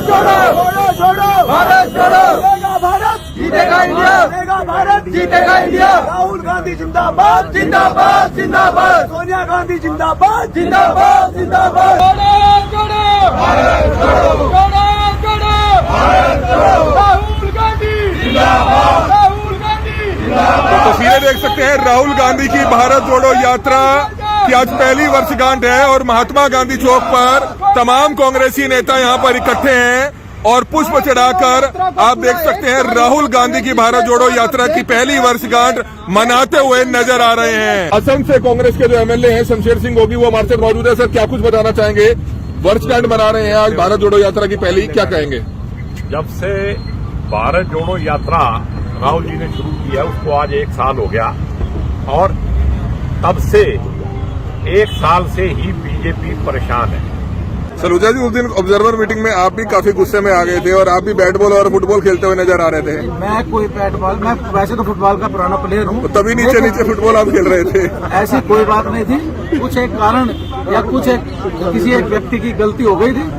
भारत छोड़ो छोड़ो भारत छोड़ो भारत जीतेगा इंडिया भारत जीतेगा इंडिया राहुल गांधी जिंदाबाद जिंदाबाद जिंदाबाद सोनिया गांधी जिंदाबाद जिंदाबाद जिंदाबाद छोड़ो भारत छोड़ो भारत छोड़ो राहुल गांधी जिंदाबाद राहुल गांधी तो तस्वीरें देख सकते हैं राहुल गांधी की भारत जोड़ो यात्रा की आज पहली वर्षगांठ है और महात्मा गांधी चौक पर तमाम कांग्रेसी नेता यहां पर इकट्ठे हैं और पुष्प चढ़ाकर आप देख सकते हैं राहुल गांधी की भारत जोड़ो यात्रा की पहली वर्षगांठ मनाते हुए नजर आ रहे हैं। असम से कांग्रेस के जो एमएलए हैं शमशेर सिंह गोगी वो हमारे साथ मौजूद है। सर, क्या कुछ बताना चाहेंगे? वर्षगांठ मना रहे हैं आज भारत जोड़ो यात्रा की पहली, क्या कहेंगे? जब से भारत जोड़ो यात्रा राहुल जी ने शुरू की है उसको आज 1 साल हो गया और तब से 1 साल से ही बीजेपी परेशान है। सलूजा जी, उस दिन ऑब्जर्वर मीटिंग में आप भी काफी गुस्से में आ गए थे और आप भी बैट बॉल और फुटबॉल खेलते हुए नजर आ रहे थे। मैं कोई बैट बॉल, मैं वैसे तो फुटबॉल का पुराना प्लेयर हूँ, तो तभी नीचे नीचे फुटबॉल आप खेल रहे थे। ऐसी कोई बात नहीं थी। कुछ एक कारण या कुछ एक किसी एक व्यक्ति की गलती हो गई थी,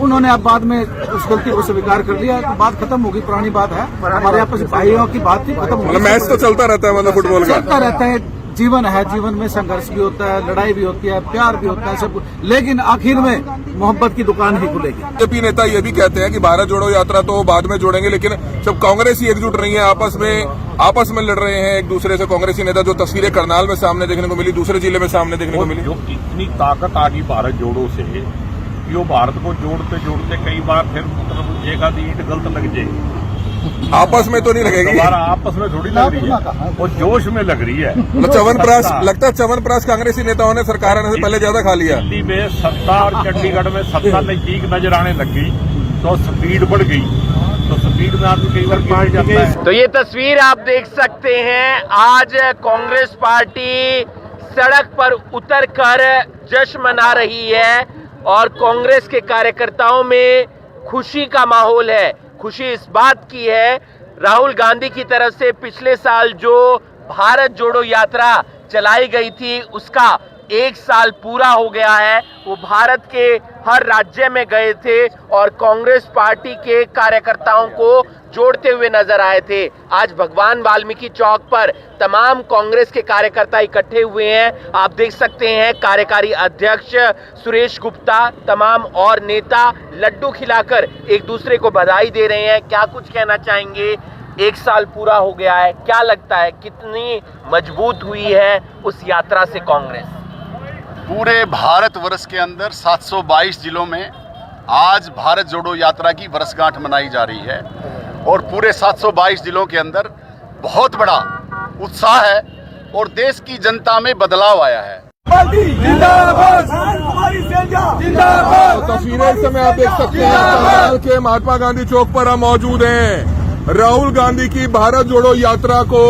उन्होंने अब बाद में उस गलती को स्वीकार कर लिया तो बात खत्म होगी। पुरानी बात है, हमारे आपस भाइयों की बात थी, खत्म होगी। मैच तो चलता रहता है, मतलब फुटबॉल का चलता रहता है। जीवन है, जीवन में संघर्ष भी होता है, लड़ाई भी होती है, प्यार भी होता है, सब कुछ, लेकिन आखिर में मोहब्बत की दुकान ही खुलेगी। बीजेपी नेता ये भी कहते हैं कि भारत जोड़ो यात्रा तो बाद में जोड़ेंगे, लेकिन जब कांग्रेस ही एकजुट रही है, आपस में लड़ रहे हैं एक दूसरे से। कांग्रेसी नेता जो तस्वीरें करनाल में सामने देखने को मिली, दूसरे जिले में सामने देखने को मिली, जो इतनी ताकत आ गई भारत जोड़ो से कि वो भारत को जोड़ते जोड़ते कई बार फिर मतलब एक आधी ईंट गलत लग जाएगी, आपस में तो नहीं लगेगी, हमारा आपस में थोड़ी लग रही है, वो जोश में लग रही है। मतलब च्यवनप्राश लगता है, च्यवनप्राश कांग्रेसी नेताओं ने सरकार आने से पहले ज्यादा खा लिया। दिल्ली में सत्ता और चंडीगढ़ में सत्ता नजदीक नजर आने लग गई तो स्पीड बढ़ गई, तो स्पीड में आदमी कई बार पहुंच जाता है। तो ये तस्वीर आप देख सकते हैं, आज कांग्रेस पार्टी सड़क पर उतरकर जश्न मना रही है और कांग्रेस के कार्यकर्ताओं में खुशी का माहौल है। खुशी इस बात की है, राहुल गांधी की तरफ से पिछले साल जो भारत जोड़ो यात्रा चलाई गई थी उसका 1 साल पूरा हो गया है। वो भारत के हर राज्य में गए थे और कांग्रेस पार्टी के कार्यकर्ताओं को जोड़ते हुए नजर आए थे। आज भगवान वाल्मीकि चौक पर तमाम कांग्रेस के कार्यकर्ता इकट्ठे हुए हैं। आप देख सकते हैं कार्यकारी अध्यक्ष सुरेश गुप्ता, तमाम और नेता लड्डू खिलाकर एक दूसरे को बधाई दे रहे हैं। क्या कुछ कहना चाहेंगे? 1 साल पूरा हो गया है, क्या लगता है कितनी मजबूत हुई है उस यात्रा से कांग्रेस? पूरे भारतवर्ष के अंदर 722 जिलों में आज भारत जोड़ो यात्रा की वर्षगांठ मनाई जा रही है और पूरे 722 जिलों के अंदर बहुत बड़ा उत्साह है और देश की जनता में बदलाव आया है। तस्वीरें इस समय आप देख सकते हैं, करनाल के महात्मा गांधी चौक पर हम मौजूद हैं। राहुल गांधी की भारत जोड़ो यात्रा को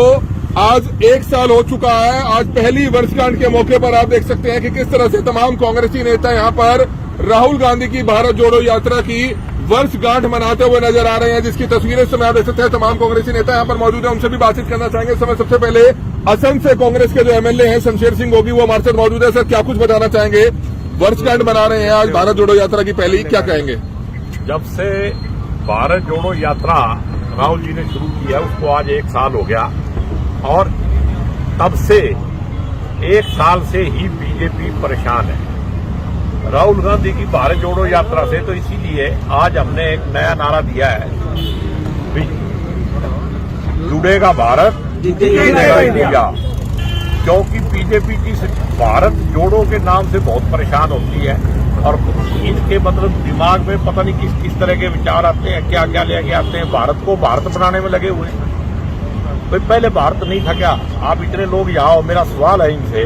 आज 1 साल हो चुका है। आज पहली वर्षगांठ के मौके पर आप देख सकते हैं कि किस तरह से तमाम कांग्रेसी नेता यहां पर राहुल गांधी की भारत जोड़ो यात्रा की वर्षगांठ मनाते हुए नजर आ रहे हैं, जिसकी तस्वीरें समय आप देख सकते हैं। तमाम कांग्रेसी नेता यहां पर मौजूद हैं, उनसे भी बातचीत करना चाहेंगे। समय सबसे पहले असम से कांग्रेस के जो एमएलए हैं शमशेर सिंह गोगी वो हमारे साथ मौजूद है। सर, क्या कुछ बताना चाहेंगे? वर्षगांठ मना रहे हैं आज भारत जोड़ो यात्रा की पहली, क्या कहेंगे? जब से भारत जोड़ो यात्रा राहुल जी ने शुरू की है उसको आज 1 साल हो गया और तब से 1 साल से ही बीजेपी परेशान है राहुल गांधी की भारत जोड़ो यात्रा से। तो इसीलिए आज हमने एक नया नारा दिया है, जुड़ेगा भारत जीतेगा इंडिया, क्योंकि बीजेपी की भारत जोड़ो के नाम से बहुत परेशान होती है और इनके मतलब दिमाग में पता नहीं किस किस तरह के विचार आते हैं, क्या क्या लेके आते हैं। भारत को भारत बनाने में लगे हुए हैं। तो पहले भारत नहीं था क्या? आप इतने लोग यहाँ हो, मेरा सवाल है इनसे,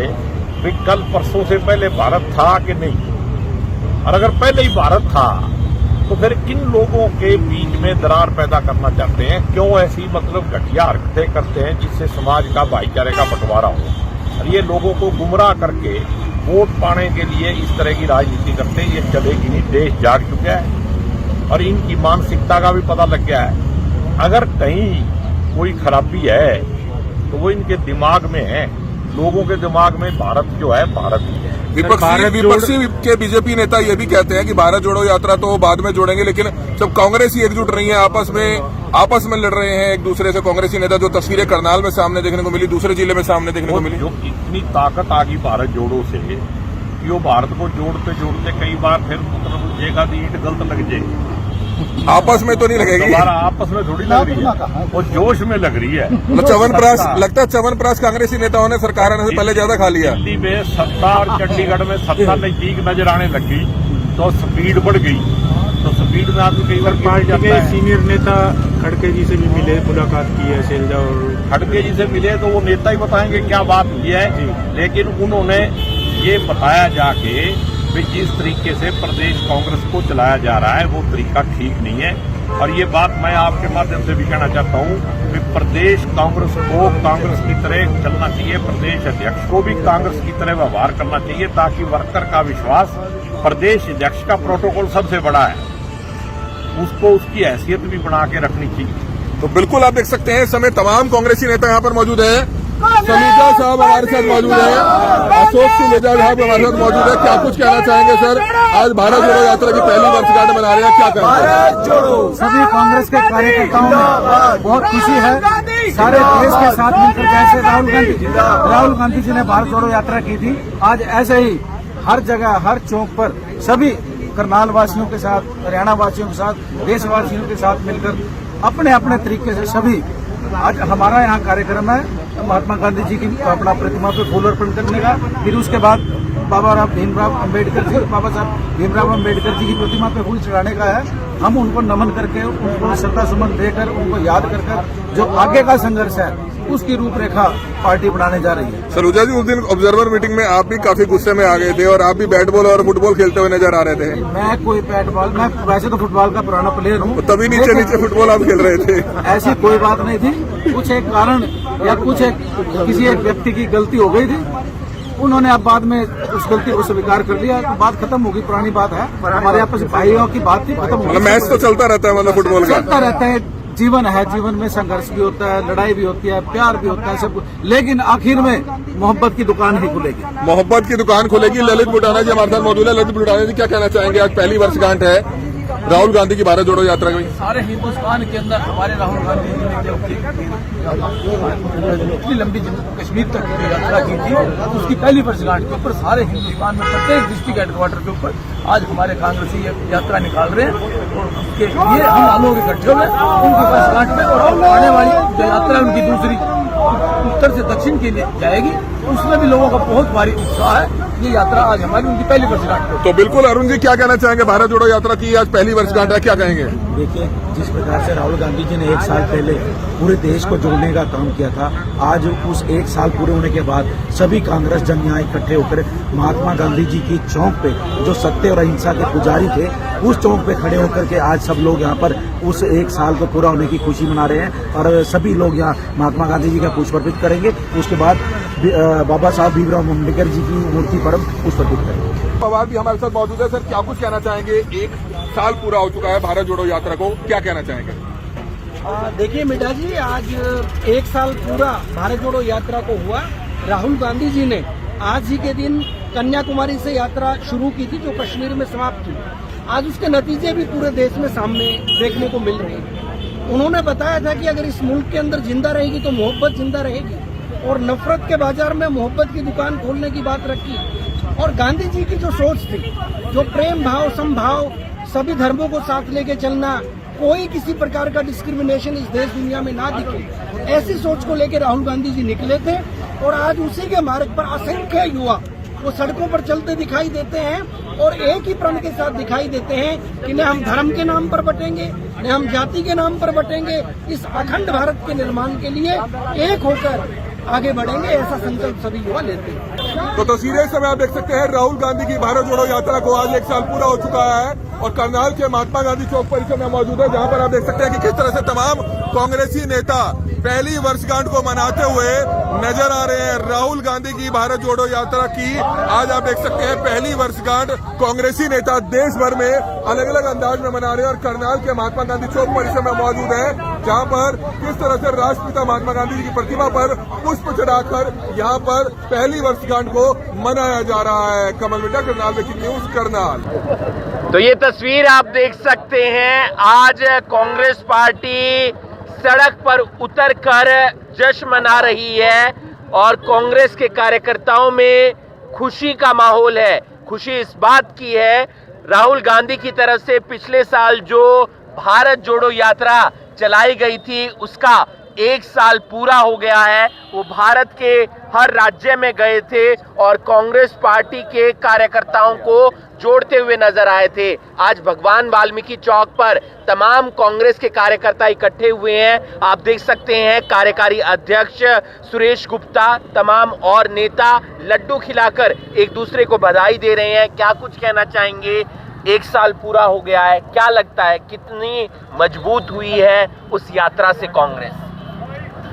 भाई कल परसों से पहले भारत था कि नहीं? और अगर पहले ही भारत था तो फिर किन लोगों के बीच में दरार पैदा करना चाहते हैं? क्यों ऐसी मतलब घटिया हरकतें करते हैं जिससे समाज का भाईचारे का बंटवारा हो? और ये लोगों को गुमराह करके वोट पाने के लिए इस तरह की राजनीति करते हैं, ये चलेगी नहीं। देश जाग चुका है और इनकी मानसिकता का भी पता लग गया है। अगर कहीं कोई खराबी है तो वो इनके दिमाग में है। लोगों के दिमाग में भारत जो है भारत ही है। विपक्षी के बीजेपी नेता ये भी कहते हैं कि भारत जोड़ो यात्रा तो बाद में जोड़ेंगे, लेकिन जब कांग्रेस ही एकजुट रही है, आपस में लड़ रहे हैं एक दूसरे से, कांग्रेसी नेता जो तस्वीरें करनाल में सामने देखने को मिली, दूसरे जिले में सामने देखने को मिली, जो इतनी ताकत आ गई भारत जोड़ो से कि वो भारत को जोड़ते जोड़ते कई बार फिर मतलब एक ईंट गलत लग जाएगी, आपस में तो नहीं लगेगी, हमारा आपस में थोड़ी लग रही है, वो जोश में लग रही है। मतलब च्यवनप्राश लगता है, च्यवनप्राश कांग्रेसी नेताओं ने सरकार आने से पहले ज्यादा खा लिया। दिल्ली में सत्ता और चंडीगढ़ में सत्ता नजदीक नजर आने लगी तो स्पीड बढ़ गई, तो स्पीड में आदमी कई बार पार्टी के सीनियर नेता खड़गे जी से भी मिले, मुलाकात की है शैलजा, और खड़गे जी से मिले तो वो नेता ही बताएंगे क्या बात हुई है, लेकिन उन्होंने ये बताया जाके कि जिस तरीके से प्रदेश कांग्रेस को चलाया जा रहा है वो तरीका ठीक नहीं है। और ये बात मैं आपके माध्यम से भी कहना चाहता हूँ कि प्रदेश कांग्रेस को कांग्रेस की तरह चलना चाहिए, प्रदेश अध्यक्ष को भी कांग्रेस की तरह व्यवहार करना चाहिए, ताकि वर्कर का विश्वास, प्रदेश अध्यक्ष का प्रोटोकॉल सबसे बड़ा है, उसको उसकी हैसियत भी बना के रखनी चाहिए। तो बिल्कुल आप देख सकते हैं इस समय तमाम कांग्रेसी नेता यहाँ पर मौजूद है। सलूजा साहब हमारे साथ मौजूद है, अशोक सुलेजा साहब हमारे साथ मौजूद है। क्या कुछ कहना चाहेंगे सर? आज भारत जोड़ो यात्रा की पहली वर्षगांठ मना रहे हैं, क्या कहेंगे? सभी कांग्रेस के कार्यकर्ताओं में बहुत खुशी है, सारे देश के साथ मिलकर, जैसे राहुल गांधी जी ने भारत जोड़ो यात्रा की थी, आज ऐसे ही हर जगह हर चौक पर सभी करनाल वासियों के साथ, हरियाणा वासियों के साथ, देशवासियों के साथ मिलकर अपने अपने तरीके से सभी, आज हमारा यहाँ कार्यक्रम है महात्मा गांधी जी की अपना प्रतिमा पे फूल अर्पण करने का, फिर उसके बाद बाबा साहब भीमराव अम्बेडकर जी की प्रतिमा पे फूल चढ़ाने का है। हम उनको नमन करके, उनको श्रद्धा सुमन देकर, उनको याद कर जो आगे का संघर्ष है उसकी रूपरेखा पार्टी बनाने जा रही है। सलूजा जी, उस दिन ऑब्जर्वर मीटिंग में आप भी काफी गुस्से में आ गए थे और आप भी बैट बॉल और फुटबॉल खेलते हुए नजर आ रहे थे। मैं कोई बैट बॉल, मैं वैसे तो फुटबॉल का पुराना प्लेयर हूँ, तभी नीचे फुटबॉल आप खेल रहे थे। ऐसी कोई बात नहीं थी, कुछ एक कारण या कुछ एक किसी एक व्यक्ति की गलती हो गई थी, उन्होंने अब बाद में उस गलती को स्वीकार कर लिया, तो बात खत्म होगी, पुरानी बात है, हमारे आपस भाइयों की बात थी, खत्म होगी। मैच तो चलता रहता है, मतलब फुटबॉल का चलता रहता है, जीवन है, जीवन में संघर्ष भी होता है, लड़ाई भी होती है, प्यार भी होता है, सब, लेकिन आखिर में मोहब्बत की दुकान ही खुलेगी। मोहब्बत की दुकान खुलेगी। ललित बुटाना जी हमारे साथ मौजूद है। ललित बुटाना जी, क्या कहना चाहेंगे? आज पहली वर्षगांठ है राहुल गांधी की भारत जोड़ो यात्रा की। सारे हिंदुस्तान के अंदर हमारे राहुल गांधी जी ने जो इतनी लंबी कश्मीर तक की यात्रा की थी, उसकी पहली वर्षगांठ के ऊपर सारे हिंदुस्तान में प्रत्येक डिस्ट्रिक्ट हेडक्वार्टर के ऊपर आज हमारे कांग्रेसी यात्रा निकाल रहे हैं, और उसके लिए हम लोग इकट्ठे हुए उनकी वर्षगांठ में, और आने वाली जो यात्रा उनकी दूसरी उत्तर से दक्षिण के लिए जाएगी, उसमें भी लोगों का बहुत भारी उत्साह है। ये यात्रा आज हमारी उनकी पहली वर्षगांठ। तो बिल्कुल अरुण जी, क्या कहना चाहेंगे? भारत जोड़ो यात्रा की आज पहली वर्षगांठ है, क्या कहेंगे? देखिए, जिस प्रकार से राहुल गांधी जी ने 1 साल पहले पूरे देश को जोड़ने का काम किया था, आज उस 1 साल पूरे होने के बाद सभी कांग्रेस जन यहाँ इकट्ठे होकर महात्मा गांधी जी की चौक पे, जो सत्य और अहिंसा के पुजारी थे, उस चौक पे खड़े होकर के आज सब लोग यहाँ पर उस 1 साल को पूरा होने की खुशी मना रहे हैं, और सभी लोग यहाँ महात्मा गांधी जी का पुष्प अर्पित करेंगे। उसके बाद बाबा साहब भीमराव अम्बेडकर जी की मूर्ति पर पुष्प अर्पित करेंगे। पवार भी हमारे साथ मौजूद है। सर, क्या कुछ कहना चाहेंगे? 1 साल पूरा हो चुका है भारत जोड़ो यात्रा को, क्या कहना चाहेंगे? देखिए मिटा जी, आज 1 साल पूरा भारत जोड़ो यात्रा को हुआ। राहुल गांधी जी ने आज ही के दिन कन्याकुमारी से यात्रा शुरू की थी, जो कश्मीर में समाप्त हुई। आज उसके नतीजे भी पूरे देश में सामने देखने को मिल रहे हैं। उन्होंने बताया था कि अगर इस मुल्क के अंदर जिंदा रहेगी तो मोहब्बत जिंदा रहेगी, और नफरत के बाजार में मोहब्बत की दुकान खोलने की बात रखी। और गांधी जी की जो सोच थी, जो प्रेम भाव, समभाव, सभी धर्मों को साथ लेके चलना, कोई किसी प्रकार का डिस्क्रिमिनेशन इस देश दुनिया में ना दिखे, ऐसी सोच को लेकर राहुल गांधी जी निकले थे। और आज उसी के मार्ग पर असंख्य युवा वो सड़कों पर चलते दिखाई देते हैं, और एक ही प्रण के साथ दिखाई देते हैं कि न हम धर्म के नाम पर बटेंगे, न हम जाति के नाम पर बटेंगे, इस अखंड भारत के निर्माण के लिए एक होकर आगे बढ़ेंगे, ऐसा संकल्प सभी युवा लेते हैं। तो तस्वीरें इस समय आप देख सकते हैं, राहुल गांधी की भारत जोड़ो यात्रा को आज 1 साल पूरा हो चुका है, और करनाल के महात्मा गांधी चौक परिसर में मौजूद है, जहां पर आप देख सकते हैं कि किस तरह से तमाम कांग्रेसी नेता पहली वर्षगांठ को मनाते हुए नजर आ रहे हैं। राहुल गांधी की भारत जोड़ो यात्रा की आज आप देख सकते हैं पहली वर्षगांठ कांग्रेसी नेता देश भर में अलग अलग अंदाज में मना रहे हैं, और करनाल के महात्मा गांधी चौक परिसर में मौजूद है, जहां पर किस तरह से राष्ट्रपिता महात्मा गांधी जी की प्रतिमा पर पुष्प चढ़ाकर यहां पर पहली वर्षगांठ को मनाया जा रहा है। कमल मिड्डा, करनाल ब्रेकिंग न्यूज, करनाल। तो ये तस्वीर आप देख सकते हैं, आज कांग्रेस पार्टी सड़क पर उतरकर जश्न मना रही है और कांग्रेस के कार्यकर्ताओं में खुशी का माहौल है। खुशी इस बात की है, राहुल गांधी की तरफ से पिछले साल जो भारत जोड़ो यात्रा चलाई गई थी उसका 1 साल पूरा हो गया है। वो भारत के हर राज्य में गए थे और कांग्रेस पार्टी के कार्यकर्ताओं को जोड़ते हुए नजर आए थे। आज भगवान वाल्मीकि चौक पर तमाम कांग्रेस के कार्यकर्ता इकट्ठे हुए हैं। आप देख सकते हैं कार्यकारी अध्यक्ष सुरेश गुप्ता, तमाम और नेता लड्डू खिलाकर एक दूसरे को बधाई दे रहे हैं। क्या कुछ कहना चाहेंगे? 1 साल पूरा हो गया है, क्या लगता है कितनी मजबूत हुई है उस यात्रा से कांग्रेस?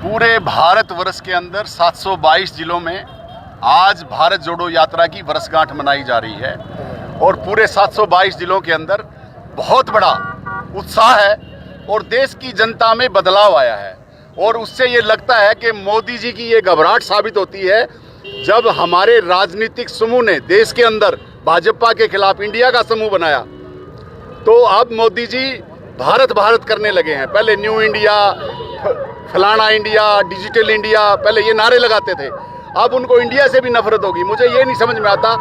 पूरे भारतवर्ष के अंदर 722 जिलों में आज भारत जोड़ो यात्रा की वर्षगांठ मनाई जा रही है और पूरे 722 जिलों के अंदर बहुत बड़ा उत्साह है और देश की जनता में बदलाव आया है। और उससे ये लगता है कि मोदी जी की ये घबराहट साबित होती है जब हमारे राजनीतिक समूह ने देश के अंदर भाजपा के खिलाफ इंडिया का समूह बनाया, तो अब मोदी जी भारत भारत करने लगे हैं। पहले न्यू इंडिया, फलाना इंडिया, डिजिटल इंडिया, पहले ये नारे लगाते थे, अब उनको इंडिया से भी नफरत होगी। मुझे ये नहीं समझ में आता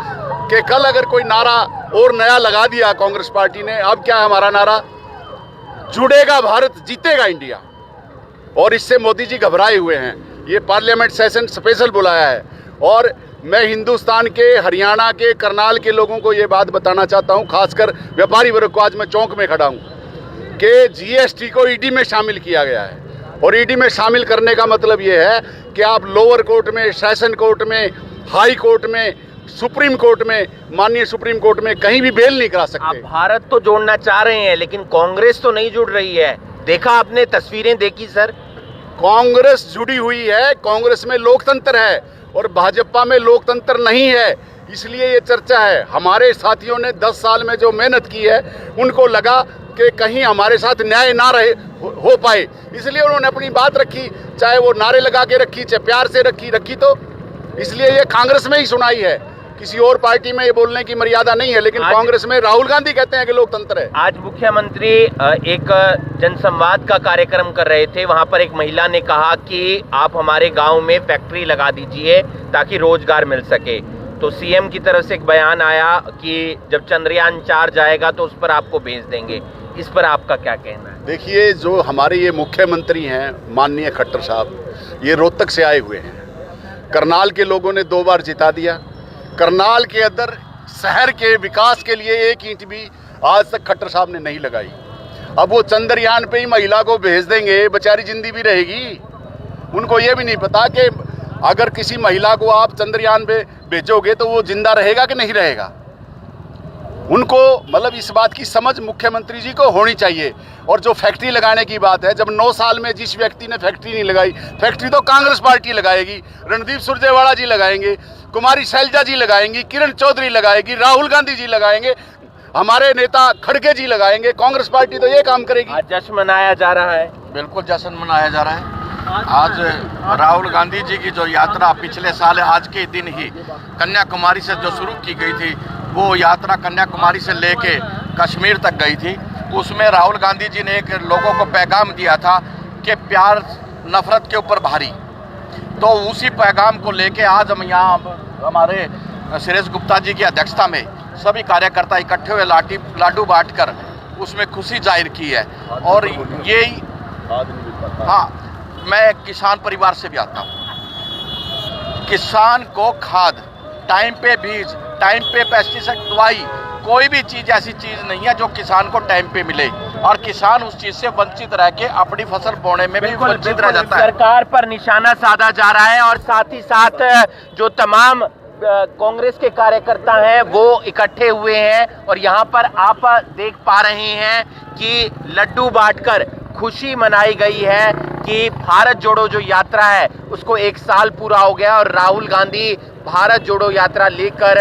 कि कल अगर कोई नारा और नया लगा दिया कांग्रेस पार्टी ने, अब क्या है हमारा नारा? जुड़ेगा भारत, जीतेगा इंडिया। और इससे मोदी जी घबराए हुए हैं। ये पार्लियामेंट सेशन स्पेशल बुलाया है और मैं हिंदुस्तान के, हरियाणा के, करनाल के लोगों को ये बात बताना चाहता हूँ, खासकर व्यापारी वर्ग को। आज मैं चौक में खड़ा हूँ कि जीएसटी को ईडी में शामिल किया गया है और ईडी में शामिल करने का मतलब ये है कि आप लोअर कोर्ट में, सेशन कोर्ट में, हाई कोर्ट में, सुप्रीम कोर्ट में, माननीय सुप्रीम कोर्ट में कहीं भी बेल नहीं करा सकते। आप भारत तो जोड़ना चाह रहे हैं लेकिन कांग्रेस तो नहीं जुड़ रही है। देखा आपने, तस्वीरें देखी सर? कांग्रेस जुड़ी हुई है, कांग्रेस में लोकतंत्र है और भाजपा में लोकतंत्र नहीं है, इसलिए ये चर्चा है। हमारे साथियों ने 10 साल में जो मेहनत की है उनको लगा कि कहीं हमारे साथ न्याय ना हो पाए, इसलिए उन्होंने अपनी बात रखी, चाहे वो नारे लगा के रखी, चाहे प्यार से रखी तो इसलिए ये कांग्रेस में ही सुनाई है। किसी और पार्टी में ये बोलने की मर्यादा नहीं है, लेकिन कांग्रेस में राहुल गांधी कहते हैं कि लोकतंत्र है। आज मुख्यमंत्री एक जनसंवाद का कार्यक्रम कर रहे थे, वहां पर एक महिला ने कहा कि आप हमारे गांव में फैक्ट्री लगा दीजिए ताकि रोजगार मिल सके। तो सीएम की तरफ से एक बयान आया कि जब चंद्रयान 4 जाएगा तो उस पर आपको भेज देंगे। इस पर आपका क्या कहना है? देखिए, जो हमारे ये मुख्यमंत्री हैं माननीय खट्टर साहब, ये रोहतक से आए हुए हैं। करनाल के लोगों ने 2 बार जिता दिया। करनाल के अंदर शहर के विकास के लिए एक ईंट भी आज तक खट्टर साहब ने नहीं लगाई। अब वो चंद्रयान पे ही महिला को भेज देंगे, बेचारी जिंदी भी रहेगी। उनको ये भी नहीं पता कि अगर किसी महिला को आप चंद्रयान पे भेजोगे तो वो जिंदा रहेगा कि नहीं रहेगा। उनको मतलब इस बात की समझ मुख्यमंत्री जी को होनी चाहिए। और जो फैक्ट्री लगाने की बात है, जब 9 साल में जिस व्यक्ति ने फैक्ट्री नहीं लगाई, फैक्ट्री तो कांग्रेस पार्टी लगाएगी, रणदीप सुरजेवाला जी लगाएंगे, कुमारी शैलजा जी लगाएंगी, किरण चौधरी लगाएगी, राहुल गांधी जी लगाएंगे, हमारे नेता खड़गे जी लगाएंगे। कांग्रेस पार्टी तो ये काम करेगी। आज जश्न मनाया जा रहा है। बिल्कुल जश्न मनाया जा रहा है। आज राहुल गांधी जी की जो यात्रा पिछले साल आज के दिन ही कन्याकुमारी से जो शुरू की गई थी, वो यात्रा कन्याकुमारी से लेके कश्मीर तक गई थी। उसमें राहुल गांधी जी ने एक लोगों को पैगाम दिया था कि प्यार नफरत के ऊपर भारी। तो उसी पैगाम को लेके आज हम यहाँ हमारे सुरेश गुप्ता जी की अध्यक्षता में सभी कार्यकर्ता इकट्ठे हुए लाडू बांटकर उसमें खुशी जाहिर की है। और ये हाँ, मैं किसान परिवार से भी आता हूँ। किसान को खाद टाइम पे, बीज टाइम पे, पेस्टिसाइड, दवाई, कोई भी चीज ऐसी चीज नहीं है जो किसान को टाइम पे मिले और किसान उस चीज से वंचित रह के अपनी फसल बोने में भी वंचित रह जाता है। सरकार पर निशाना साधा जा रहा है और साथ ही साथ जो तमाम कांग्रेस के कार्यकर्ता हैं वो इकट्ठे हुए हैं और यहाँ पर आप देख पा रहे हैं कि लड्डू बांटकर खुशी मनाई गई है कि भारत जोड़ो जो यात्रा है उसको 1 साल पूरा हो गया और राहुल गांधी भारत जोड़ो यात्रा लेकर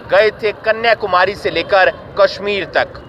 गए थे कन्याकुमारी से लेकर कश्मीर तक।